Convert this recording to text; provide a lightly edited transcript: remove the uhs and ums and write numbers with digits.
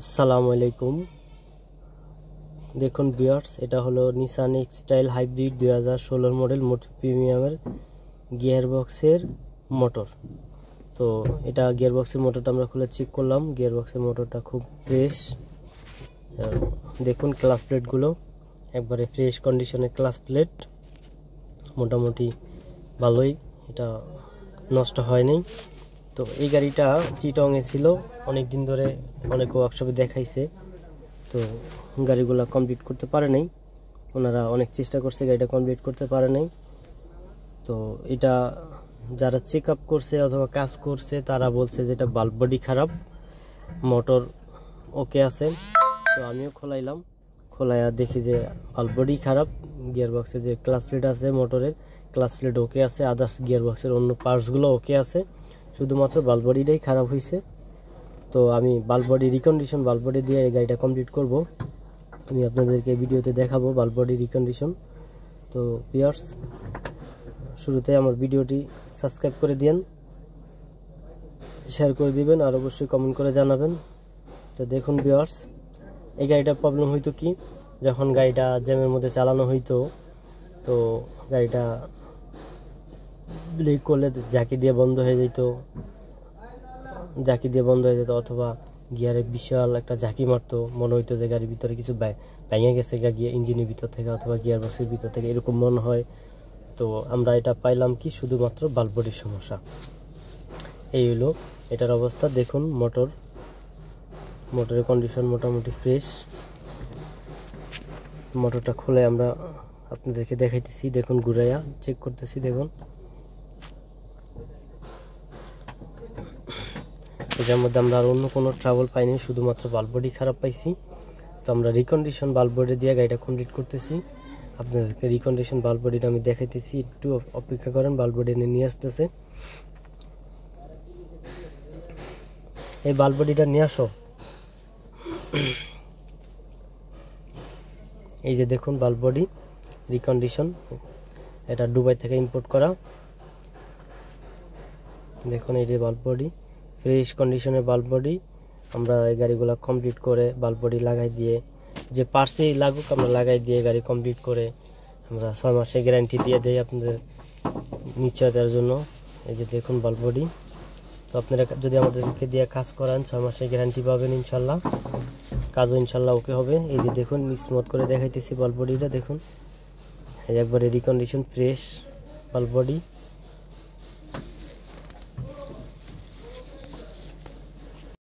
আসসালামু আলাইকুম। দেখুন ভিউয়ার্স, এটা হলো Nissan এক্সটাইল hybrid 2016 model motor প্রিমিয়ামের গিয়ারবক্সের motor. তো এটা গিয়ারবক্সের মোটরটা আমরা খুলে চেক করলাম। গিয়ারবক্সের মোটরটা খুব ফ্রেশ। দেখুন ক্লাচ প্লেটগুলো একবারে ফ্রেশ কন্ডিশনের ক্লাচ প্লেট, মোটামুটি ভালোই, এটা নষ্ট হয়নি। তো এই গাড়িটা চিটংয়ে ছিল, অনেক দিন ধরে অনেক ওয়ার্কশপে দেখাইছে, তো গাড়িগুলো কমপ্লিট করতে পারে নাই। ওনারা অনেক চেষ্টা করছে, গাড়িটা কমপ্লিট করতে পারে নাই। তো এটা যারা চেক আপ করছে অথবা কাজ করছে তারা বলছে যে এটা বাল্ব বডি খারাপ, মোটর ওকে আছে। তো আমিও খোলাইলাম, খোলাইয়া দেখি যে বাল্ব বডি খারাপ। গিয়ারবক্সে যে ক্লাচ প্লেট আছে মোটরের, ক্লাচ প্লেট ওকে আছে, আদার্স গিয়ারবক্সের অন্য পার্টসগুলো ওকে আছে, শুধুমাত্র বাল্ব বডিটাই খারাপ হয়েছে। তো আমি bulb body recondition, bulb body দিয়ে এই গাড়িটা কমপ্লিট করব। আমি আপনাদেরকে ভিডিওতে দেখাবো বাল্ব বডি রিকন্ডিশন। তো ভিউয়ার্স, শুরুতে আমার ভিডিওটি সাবস্ক্রাইব করে দিন, শেয়ার করে দিবেন, আর অবশ্যই কমেন্ট করে জানাবেন। তো দেখুন ভিউয়ার্স, এই গাড়িটার প্রবলেম হইতো কি, যখন গাড়িটা জ্যামের মধ্যে চালানো হইতো তো গাড়িটা ব্রেক করলে ঝাঁকি দিয়ে বন্ধ হয়ে যেত, অথবা গিয়ারে বিশাল একটা ঝাঁকি মারতো, মনে হইতো যে গাড়ির ভিতরে কিছু ভেঙে গেছে গিয়ে ইঞ্জিনের ভিতর থেকে অথবা গিয়ার বক্সের ভিতর থেকে, এরকম মনে হয়। তো আমরা এটা পাইলাম কি শুধুমাত্র বাল্ব বডির সমস্যা। এই হলো এটার অবস্থা। দেখুন মোটরের কন্ডিশন মোটামুটি ফ্রেশ। মোটরটা খুলে আমরা আপনাদেরকে দেখাইতেছি। দেখুন ঘুরাইয়া চেক করতেছি। দেখুন এটার মধ্যে আমরা আর অন্য কোনো ট্রাবল পাইনি, শুধুমাত্র বাল্ব বডি খারাপ পাইছি। তো আমরা রিকন্ডিশন বাল্ব বডি দিয়ে গাড়িটা কমপ্লিট করতেছি। আপনাদেরকে রিকন্ডিশন বাল্ব বডিটা আমি দেখাইতেছি, একটু অপেক্ষা করেন। বাল্ব বডি নিয়ে আসতেছে। এই বাল্ব বডিটা নিয়ে আসো। এই যে দেখুন বাল্ব বডি রিকন্ডিশন, এটা দুবাই থেকে ইম্পোর্ট করা। দেখুন এই যে বাল্ব বডি, ফ্রেশ কন্ডিশনের বাল্ব বডি। আমরা এই গাড়িগুলো কমপ্লিট করে বাল্ব বডি লাগাই দিয়ে, যে পার্টসই লাগুক আমরা লাগাই দিয়ে গাড়ি কমপ্লিট করে আমরা 6 মাসের গ্যারান্টি দিয়ে দেই আপনাদের নিশ্চয়তার জন্য। এই যে দেখুন বাল্ব বডি। তো আপনারা যদি আমাদেরকে দিয়ে কাজ করান 6 মাসের গ্যারান্টি পাবেন ইনশাল্লাহ, কাজও ইনশাল্লাহ ওকে হবে। এই যে দেখুন স্মুথ করে দেখাইতেছি বাল্ব বডিটা। দেখুন এই একবারে রিকন্ডিশন ফ্রেশ বাল্ব বডি।